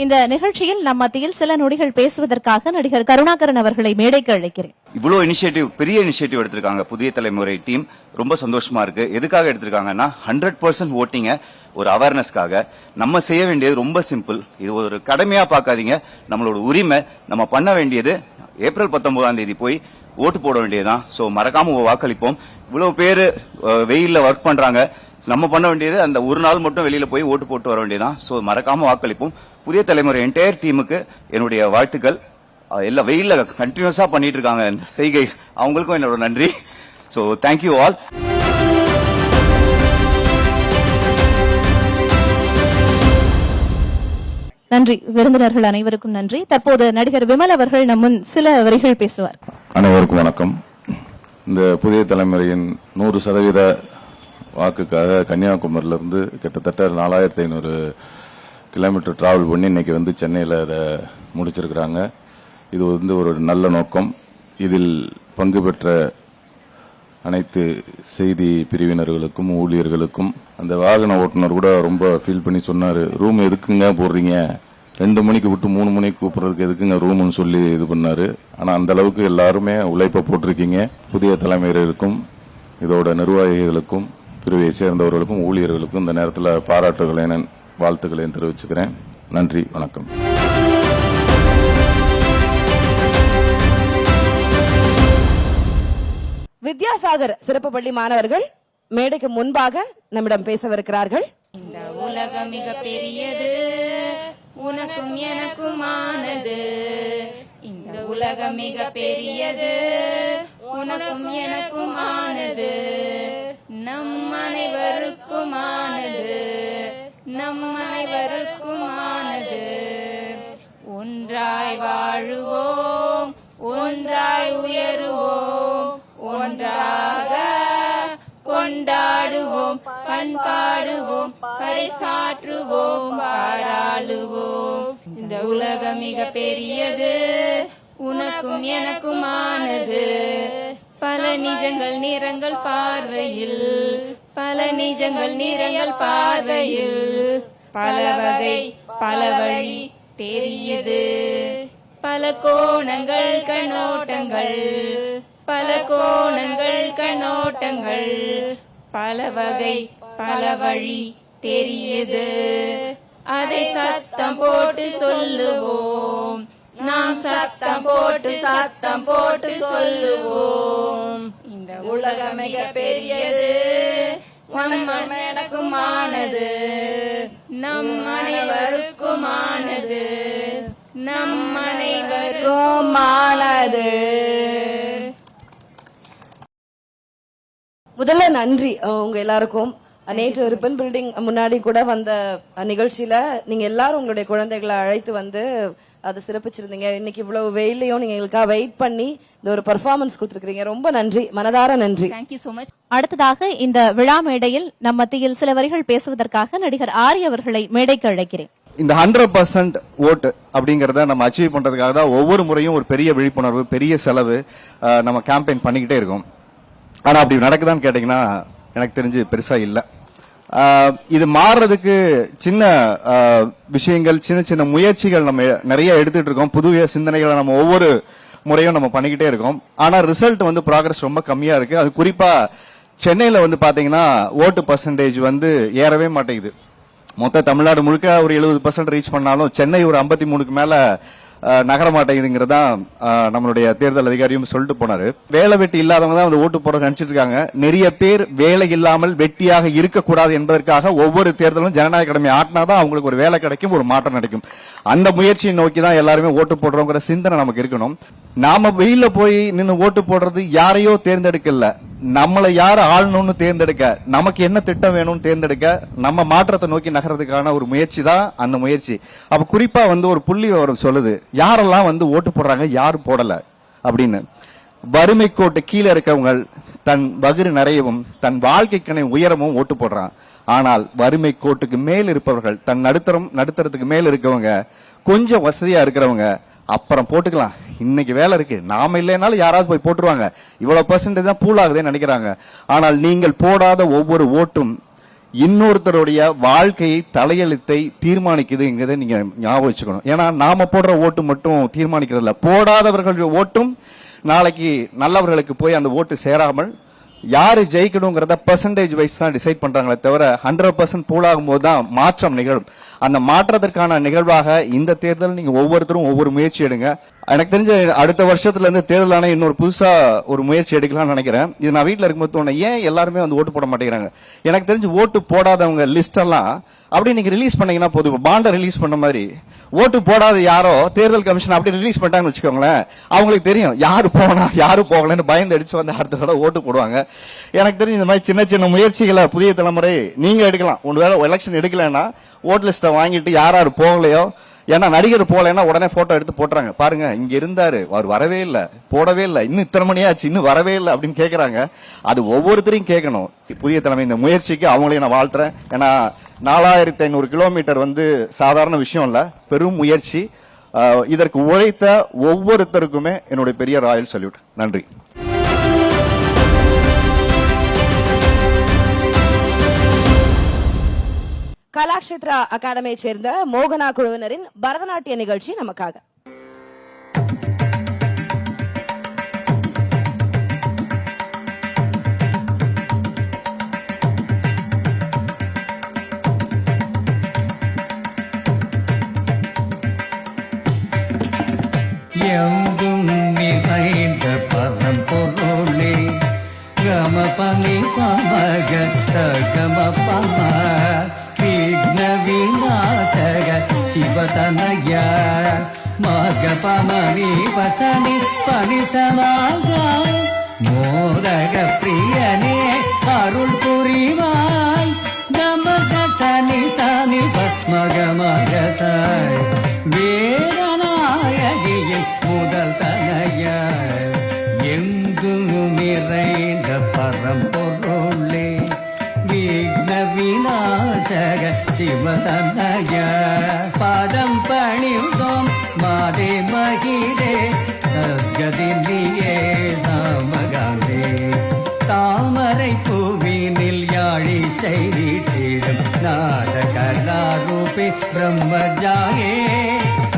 S2: இந்த நிகழ்ச்சியில் நம் மத்தியில் சில நொடிகள் பேசுவதற்காக நடிகர் கருணாகரன் அவர்களை மேடைக்கு அழைக்கிறேன்.
S23: இவ்வளவு இனிஷியேட்டிவ், பெரிய இனிஷியேட்டிவ் எடுத்திருக்காங்க புதிய தலைமுறை டீம். ரொம்ப சந்தோஷமா இருக்கு. எதுக்காக எடுத்திருக்காங்கன்னா 100% ஓட்டிங்க ஒரு அவேர்னஸ்க்காக. நம்ம செய்ய வேண்டியது ரொம்ப சிம்பிள். இது ஒரு கடமையா பார்க்காதீங்க, நம்மளோட உரிமை. நம்ம பண்ண வேண்டியது ஏப்ரல் 19ஆம் தேதி போய் ஓட்டு போட வேண்டியதுதான். சோ மறக்காம வாக்களிப்போம். இவ்வளவு பேரு வெயில்ல ஒர்க் பண்றாங்க. நம்ம பண்ண வேண்டியது அந்த ஒரு நாள் மட்டும் வெளியில போய் ஓட்டு போட்டு வர வேண்டியதுதான். சோ மறக்காம வாக்களிப்போம். புதிய தலைமுறை என்டையர் டீமுக்கு என்னுடைய வாழ்த்துக்கள். எல்லாம் வெயில்ல கண்டினியூஸா பண்ணிட்டு இருக்காங்க இந்த செய்கை, அவங்களுக்கும் என்னோட நன்றி. So thank you all.
S2: நன்றி. விருந்தினர்கள் அனைவருக்கும் நன்றி. தற்போது நடிகர் விமல் அவர்கள் நம் முன் சில வரிகள் பேசுவார்.
S24: அனைவருக்கும் வணக்கம். இந்த புதிய தலைமுறையின் 100% வாக்குக்காக கன்னியாகுமரியிலிருந்து கிட்டத்தட்ட 4500 கிலோமீட்டர் டிராவல் பண்ணி இன்னைக்கு சென்னையில் அதை முடிச்சிருக்கிறாங்க. இது ஒரு நல்ல நோக்கம். இதில் பங்கு பெற்ற அனைத்து செய்தி பிரிவினர்களுக்கும் ஊழியர்களுக்கும், அந்த வாகன ஓட்டுநர் கூட ரொம்ப ஃபீல் பண்ணி சொன்னாரு, ரூம் எதுக்குங்க போடுறீங்க, 2 மணிக்கு விட்டு 3 மணிக்கு கூப்பிடுறதுக்கு எதுக்குங்க ரூம்னு சொல்லி இது பண்ணாரு. ஆனா அந்த அளவுக்கு எல்லாருமே உழைப்ப போட்டிருக்கீங்க. புதிய தலைமையினருக்கும் இதோட நிர்வாகிகளுக்கும் பிரிவை சேர்ந்தவர்களுக்கும் ஊழியர்களுக்கும் இந்த நேரத்தில் பாராட்டுகளையும் வாழ்த்துக்களையும் தெரிவிச்சுக்கிறேன். நன்றி, வணக்கம்.
S12: வித்யாசாகர் சிறப்பு பள்ளி மாணவர்கள் மேடைக்கு முன்பாக நம்மிடம் பேசவிருக்கிறார்கள்.
S1: இந்த உலகம் மிக பெரியது, உனக்கும் எனக்குமானது. இந்த உலகம் மிக பெரியது, உனக்கும் எனக்குமானது. நம் அனைவருக்குமானது, நம் அனைவருக்குமானது. ஒன்றாய் வாழுவோம், ஒன்றாய் உயருவோம், ஒன்றாக கொண்டாடுவோம், பண்பாடுவோம், பறைசாற்றுவோம், பாராளுவோம். இந்த உலகம் மிக பெரியது, உனக்கும் எனக்குமானது. பல நிஜங்கள் நிறங்கள் பார்வையில், பல நிஜங்கள் நிறங்கள் பார்வையில், பல வகை பல வழி தெரியுது. பல கோணங்கள் கண்ணோட்டங்கள், பல கோணங்கள் கண்ணோட்டங்கள்.
S3: தோட்டங்கள் பல வகை பல வழி தெரியுது, அதை சத்தம் போட்டு சொல்லுவோம், நாம் சத்தம் போட்டு சொல்லுவோம். இந்த உலகம் மிக பெரியது, நம் எனக்குமானது, நம் அனைவருக்குமானது, நம் அனைவருக்குமானது.
S12: முதல்ல நன்றி உங்க எல்லாருக்கும். நேற்று ரிப்பன் பில்டிங் முன்னாடி கூட வந்த நிகழ்ச்சியில நீங்க எல்லாரும் உங்களுடைய குழந்தைகளை அழைத்து வந்து அதை சிறப்பிச்சிருந்தீங்க. இன்னைக்கு இவ்வளவு வெயிலையும் நீங்க எங்களுக்காக வெயிட் பண்ணி இந்த ஒரு பெர்ஃபார்மன்ஸ் கொடுத்துருக்கீங்க. ரொம்ப நன்றி, மனதார நன்றி.
S1: Thank you so much.
S2: அடுத்ததாக இந்த விழா மேடையில் நம் மத்தியில் சில வரிகள் பேசுவதற்காக நடிகர் ஆரி அவர்களை மேடைக்கு அழைக்கிறேன்.
S5: இந்த 100% ஓட்டு அப்படிங்கறத நம்ம அச்சீவ் பண்றதுக்காக தான் ஒவ்வொரு முறையும் ஒரு பெரிய விழிப்புணர்வு, பெரிய செலவு நம்ம கேம்பெயின் பண்ணிக்கிட்டே இருக்கோம். ஆனா அப்படி நடக்குதான்னு கேட்டீங்கன்னா எனக்கு தெரிஞ்சு பெருசா இல்ல. இது மாறுறதுக்கு சின்ன விஷயங்கள், சின்ன சின்ன முயற்சிகள் நம்ம நிறைய எடுத்துட்டு இருக்கோம். புதிய சிந்தனைகளை நம்ம ஒவ்வொரு முறையும் நம்ம பண்ணிக்கிட்டே இருக்கோம். ஆனா ரிசல்ட் வந்து ப்ராக்ரஸ் ரொம்ப கம்மியா இருக்கு. அது குறிப்பா சென்னையில வந்து பாத்தீங்கன்னா ஓட்டு பர்சன்டேஜ் வந்து ஏறவே மாட்டேங்குது. மொத்த தமிழ்நாடு முழுக்க ஒரு 70% ரீச் பண்ணாலும் சென்னை ஒரு 53க்கு மேல நகர மாட்டேங்குதுங்கிறதான் நம்மளுடைய தேர்தல் அதிகாரியும் சொல்லிட்டு போனாரு. வேலை வெட்டி இல்லாதவங்க தான் வந்து ஓட்டு போட நினைச்சிட்டு இருக்காங்க. நிறைய பேர் வேலை இல்லாமல் வெட்டியாக இருக்கக்கூடாது என்பதற்காக ஒவ்வொரு தேர்தலும் ஜனநாயக கடமை ஆட்டினாதான் அவங்களுக்கு ஒரு வேலை கிடைக்கும், ஒரு மாற்றம் கிடைக்கும். அந்த முயற்சியை நோக்கி தான் எல்லாருமே ஓட்டு போடுறோங்கிற சிந்தனை நமக்கு இருக்கணும். நாம வெளியில போய் நின்று ஓட்டு போடுறது யாரையோ தேர்ந்தெடுக்கல, நம்மளை யார் ஆளணும்னு தேர்ந்தெடுக்க, நமக்கு என்ன திட்டம் வேணும்னு தேர்ந்தெடுக்க, நம்ம மாற்றத்தை நோக்கி நகர்றதுக்கான ஒரு முயற்சி தான் அந்த முயற்சி. அப்ப குறிப்பா வந்து ஒரு புள்ளி விவரம் சொல்லுது யாரெல்லாம் வந்து ஓட்டு போடுறாங்க, யாரு போடல அப்படின்னு. வறுமை கோட்டு கீழே இருக்கவங்க தன் வகிறு நிறையவும் தன் வாழ்க்கைக்கணை உயரமும் ஓட்டு போடுறான். ஆனால் வறுமை கோட்டுக்கு மேல் இருப்பவர்கள், தன் நடுத்தரத்துக்கு மேல் இருக்கவங்க, கொஞ்சம் வசதியா இருக்கிறவங்க அப்புறம் போட்டுக்கலாம், இன்னைக்கு வேலை இருக்கு, நாம இல்லைனாலும் யாராவது போய் போட்டுருவாங்க, இவ்வளவு பெர்சன்டேஜ் தான் பூல் ஆகுதுன்னு நினைக்கிறாங்க. ஆனால் நீங்கள் போடாத ஒவ்வொரு ஓட்டும் இன்னொருத்தருடைய வாழ்க்கையை, தலையெழுத்தை தீர்மானிக்குதுங்கிறத நீங்க ஞாபகம் வச்சுக்கணும். ஏன்னா நாம போடுற ஓட்டு மட்டும் தீர்மானிக்கிறது இல்ல, போடாதவர்களுடைய ஓட்டும் நாளைக்கு நல்லவர்களுக்கு போய் அந்த ஓட்டு சேராமல் யாரு ஜெயிக்கணுங்கிறத பெர்சன்டேஜ் வைஸ் தான் டிசைட் பண்றாங்களே தவிர 100% பூலாகும் போது தான் மாற்றம் நிகழும். அந்த மாற்றத்திற்கான நிகழ்வாக இந்த தேர்தல் நீங்க ஒவ்வொருத்தரும் ஒவ்வொரு முயற்சி எடுங்க. எனக்கு தெரிஞ்ச அடுத்த வருஷத்துல இருந்து தேர்தல் ஆணையம் இன்னொரு புதுசா ஒரு முயற்சி எடுக்கலாம்னு நினைக்கிறேன். இது நான் வீட்டுல இருக்கும்போது தோணும், ஏன் எல்லாருமே வந்து ஓட்டு போட மாட்டேங்கிறாங்க. எனக்கு தெரிஞ்சு ஓட்டு போடாதவங்க லிஸ்ட் எல்லாம் அப்படி நீங்க ரிலீஸ் பண்ணீங்கன்னா போதும். பாண்டை ரிலீஸ் பண்ண மாதிரி ஓட்டு போடாத யாரோ தேர்தல் கமிஷன் அப்படி ரிலீஸ் பண்ணிட்டாங்கன்னு வச்சுக்கோங்களேன், அவங்களுக்கு தெரியும் யாரு போனா யாரு போகலன்னு பயந்து அடிச்சு வந்து அடுத்த தடவை ஓட்டு போடுவாங்க. எனக்கு தெரிஞ்சு இந்த மாதிரி சின்ன சின்ன முயற்சிகளை புதிய தலைமுறை நீங்க எடுக்கலாம். ஒருவேளை எலெக்ஷன் எடுக்கலன்னா ஓட் லிஸ்ட்டை வாங்கிட்டு யார் யார் போகலையோ, ஏன்னா நடிகர் போகலைன்னா உடனே போட்டோ எடுத்து போட்டுறாங்க, பாருங்க இங்க இருந்தாரு அவர் வரவே இல்ல, போடவே இல்லை, இன்னும் இத்தனை மணியாச்சு இன்னும் வரவே இல்லை அப்படின்னு கேட்கறாங்க. அது ஒவ்வொருத்தரையும் கேட்கணும். புதிய தலைமை இந்த முயற்சிக்கு அவங்களையும் நான் வாழ்த்துறேன். ஏன்னா 4500 கிலோமீட்டர் வந்து சாதாரண விஷயம் இல்ல, பெரும் முயற்சி. இதற்கு உழைத்த ஒவ்வொருத்தருக்குமே என்னுடைய பெரிய ராயல் சல்யூட். நன்றி.
S12: கலாக்ஷேத்ரா அகாடமியை சேர்ந்த மோகனா குழுவினரின் பரதநாட்டிய நிகழ்ச்சி நமக்காக.
S20: எங்கும் நிறைந்த பரம்பொருளே கம பனி பமக கம பம விக்ன விநாசக சிவதனய மக பமரி பசனி பனி சமாக மோதக பிரியனே அருள் புரிவாய் கமக சனி தனி மக மகசாய் வேதநாயகியின் முதல் தனைய எங்கும் நிறைந்த பரம்பொருளே விக்ன விநாசக சிவதனய பாதம் பணிந்தோம் மாதே மகிதே சத்கதினியே சாமகாந்தே தாமரை பூவினில் யாழி செய்திடும் நாடகலாரூபே பிரம்மஜாயே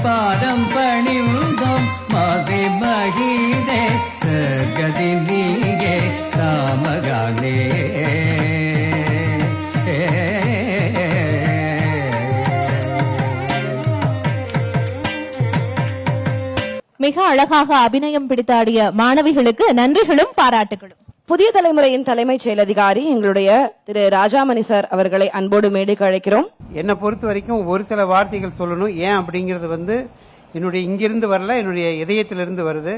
S20: பாதம் பணிந்தோம் மாதே மகிதே சத்கதினியே சாமகாந்தே
S2: மிக அழகாக அபிநயம் பிடித்தாடிய மாணவிகளுக்கு நன்றிகளும் பாராட்டுகளும்.
S12: புதிய தலைமுறையின் தலைமைச் செயல் அதிகாரி எங்களுடைய திரு ராஜாமணி சார் அவர்களை அன்போடு மேடைக்கு அழைக்கிறோம்.
S6: என்னை பொறுத்த வரைக்கும் ஒரு சில வார்த்தைகள் சொல்லணும். ஏன் அப்படிங்கிறது என்னுடைய இங்கிருந்து வரல, என்னுடைய இதயத்திலிருந்து வருது.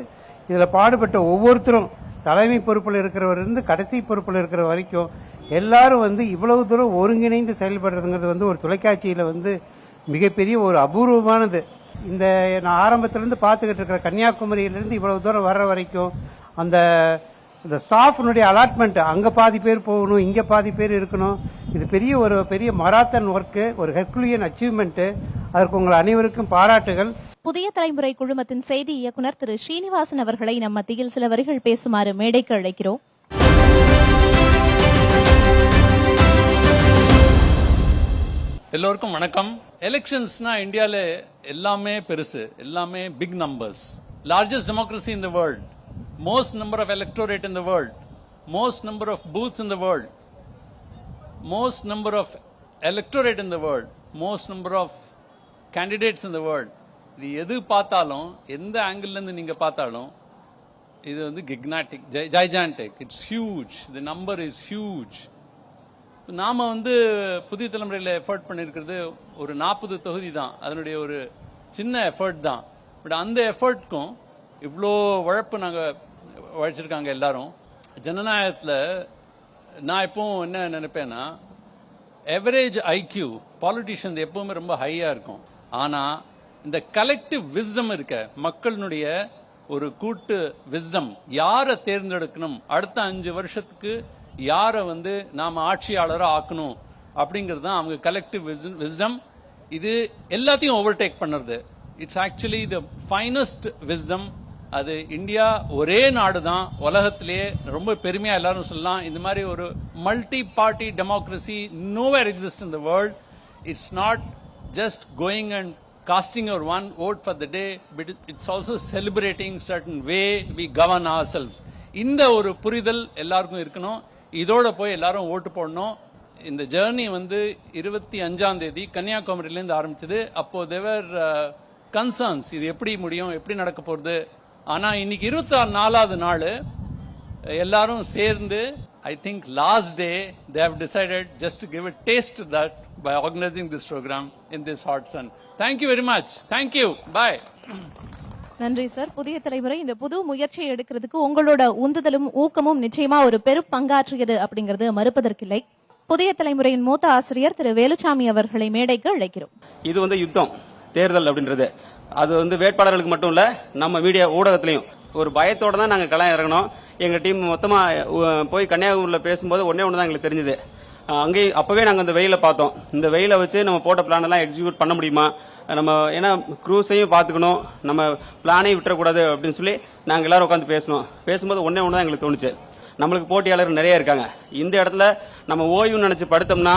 S6: இதுல பாடுபட்ட ஒவ்வொருத்தரும் தலைமை பொறுப்பில் இருக்கிறவரிலிருந்து கடைசி பொறுப்பில் இருக்கிற வரைக்கும் எல்லாரும் இவ்வளவு தூரம் ஒருங்கிணைந்து செயல்படுறதுங்கிறது ஒரு தொலைக்காட்சியில மிகப்பெரிய ஒரு அபூர்வமானது. இந்த நான் ஆரம்பத்திலிருந்து பார்த்துக்கிட்டு இருக்கிற கன்னியாகுமரியிலிருந்து இவ்வளவு தூரம் வர்ற வரைக்கும் அந்த ஸ்டாஃப்னுடைய அலாட்மெண்ட், அங்க பாதி பேர் போகணும், இங்க பாதி பேர் இருக்கணும். இது பெரிய மராத்தன் ஒர்க்கு, ஒரு ஹெர்குலியன் அச்சீவ்மெண்ட். அதற்கு உங்கள் அனைவருக்கும் பாராட்டுகள்.
S2: புதிய தலைமுறை குழுமத்தின் செய்தி இயக்குனர் திரு ஸ்ரீனிவாசன் அவர்களை நம் மத்தியில் சில வரிகள் பேசுமாறு மேடைக்கு அழைக்கிறோம்.
S8: எல்லோருக்கும் வணக்கம். எலெக்ஷன்ஸ்னா இந்தியால எல்லாமே பெருசு, எல்லாமே big numbers. Largest democracy in the world, most number of electorate in the world, most number of booths in the world, most number of electorate in the world, most number of candidates in the world. இது எது பார்த்தாலும், எந்த angle இருந்து நீங்க பார்த்தாலும் இது gigantic, it's huge, the number is huge. நாம புதிய தலைமுறையில் எஃபர்ட் பண்ணிருக்கிறது ஒரு 40 தொகுதி தான், அதனுடைய ஒரு சின்ன எஃபர்ட் தான். பட் அந்த எஃபர்ட்க்கும் இவ்வளோ உழைப்பு நாங்க உழைச்சிருக்காங்க எல்லாரும். ஜனநாயகத்துல நான் எப்பவும் என்ன நினைப்பேன்னா, எவரேஜ் ஐக்யூ பாலிட்டிஷியன் எப்பவுமே ரொம்ப ஹையா இருக்கும். ஆனா இந்த கலெக்டிவ் விஸ்டம் இருக்க, மக்களுடைய ஒரு கூட்டு விஸ்டம், யாரை தேர்ந்தெடுக்கணும், அடுத்த 5 வருஷத்துக்கு யாரை நாம ஆட்சியாளராக ஆக்கணும் அப்படிங்கிறது தான் அவங்க கலெக்டிவ் விஸ்டம். இது எல்லாத்தையும் ஓவர்டேக் பண்ணுறது. It's actually the finest wisdom. அது இந்தியா ஒரே நாடு தான் உலகத்திலேயே, ரொம்ப பெருமையா எல்லாரும் சொல்லலாம். இந்த மாதிரி ஒரு multi party democracy nowhere exist in the world. It's not just going and casting your one vote for the day, but it's also celebrating certain way we govern ourselves. இந்த ஒரு புரிதல் எல்லாருக்கும் இருக்கணும். இதோட போய் எல்லாரும் ஓட்டு போடணும். இந்த ஜர்னி 25ஆம் தேதி கன்னியாகுமரியிலேருந்து ஆரம்பிச்சது. அப்போ தேவர் கன்சர்ன்ஸ், இது எப்படி முடியும், எப்படி நடக்க போறது. ஆனா இன்னைக்கு 24வது நாள் எல்லாரும் சேர்ந்து, I think last day they have decided just to give a taste to that by organizing this program in this hot sun. Thank you very much. Thank you. Bye.
S2: நன்றி சார். புதிய தலைமுறை இந்த புது முயற்சியை எடுக்கிறதுக்கு உங்களோட உந்துதலும் ஊக்கமும் நிச்சயமா ஒரு பெரும் பங்காற்றியது அப்படிங்கிறது மறுப்பதற்கில்லை. புதிய தலைமுறையின் மூத்த ஆசிரியர் திரு வேலுச்சாமி அவர்களை மேடைக்கு அழைக்கிறோம்.
S14: இது யுத்தம், தேர்தல் அப்படின்றது அது வேட்பாளர்களுக்கு மட்டும் இல்ல, நம்ம மீடியா ஊடகத்திலையும் ஒரு பயத்தோட தான் நாங்க களம் இறங்கணும். எங்க டீம் மொத்தமா போய் கன்னியாகுமரியில பேசும்போது ஒன்னே ஒன்று தான் எங்களுக்கு தெரிஞ்சது. அங்கேயே அப்பவே நாங்க அந்த வெயில பார்த்தோம். இந்த வெயில வச்சு நம்ம போட்ட பிளான் எல்லாம் எக்ஸிக்யூட் பண்ண முடியுமா, நம்ம ஏன்னா க்ரூஸையும் பார்த்துக்கணும், நம்ம பிளானையும் விட்டுறக்கூடாது அப்படின்னு சொல்லி நாங்க எல்லாரும் உட்காந்து பேசும்போது ஒன்னே ஒன்று தான் எங்களுக்கு தோணுச்சு. நம்மளுக்கு போட்டியாளர்கள் நிறைய இருக்காங்க. இந்த இடத்துல நம்ம ஓய்வு நினைச்சு படுத்தோம்னா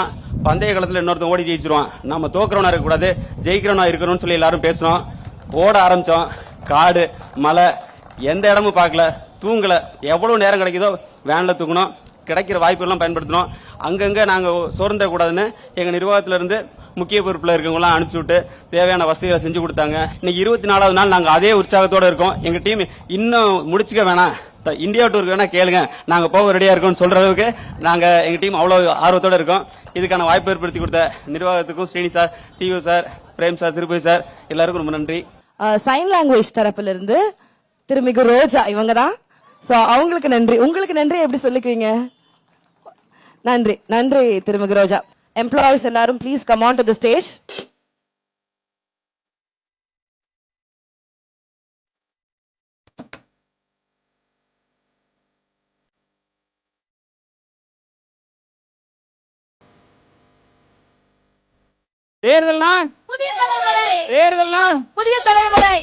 S14: பந்தய காலத்துல இன்னொருத்தன் ஓடி ஜெயிச்சிருவான். நம்ம தோக்குறவனா இருக்கக்கூடாது, ஜெயிக்கிறவனா இருக்கணும்னு சொல்லி எல்லாரும் பேசணும். ஓட ஆரம்பிச்சோம். காடு மலை எந்த இடமும் பார்க்கல, தூங்கல. எவ்வளவு நேரம் கிடைக்குதோ வேன்ல தூக்கணும், கிடைக்கிற வாய்ப்புகள்லாம் பயன்படுத்தணும். அங்கங்க நாங்க சோர்ந்துடக்கூடாதுன்னு எங்க நிர்வாகத்துல இருந்து முக்கிய பொறுப்புல இருக்கவங்க எல்லாம் அனுப்பிச்சு விட்டு தேவையான வசதிகளை செஞ்சு கொடுத்தாங்க. இன்னைக்கு 24வது நாள் நாங்க அதே உற்சாகத்தோட இருக்கோம். எங்க டீம் இன்னும் முடிச்சுக்க வேணாம், இந்தியா டூருக்கு வேணா கேளுங்க, நாங்க போக ரெடியா இருக்கோம் சொல்ற அளவுக்கு நாங்க எங்க டீம் அவ்வளவு ஆர்வத்தோட இருக்கோம். இதுக்கான வாய்ப்பு ஏற்படுத்தி கொடுத்த நிர்வாகத்துக்கும் Srini sir, CO sir, Prem sir, Tirupati sir எல்லாருக்கும் ரொம்ப நன்றி.
S12: சைன் லாங்குவேஜ் தரப்புல இருந்து திருமிகு ரோஜா இவங்க தான். சோ அவங்களுக்கு நன்றி. உங்களுக்கு நன்றி எப்படி சொல்லிக்குவீங்க? நன்றி நன்றி திருமிகு ரோஜா. எம்ப்ளாயிஸ் எல்லாரும் please come on to the stage.
S9: தேர்தல்னா புதிய தலைமுறை, தேர்தல்னா புதிய தலைமுறை.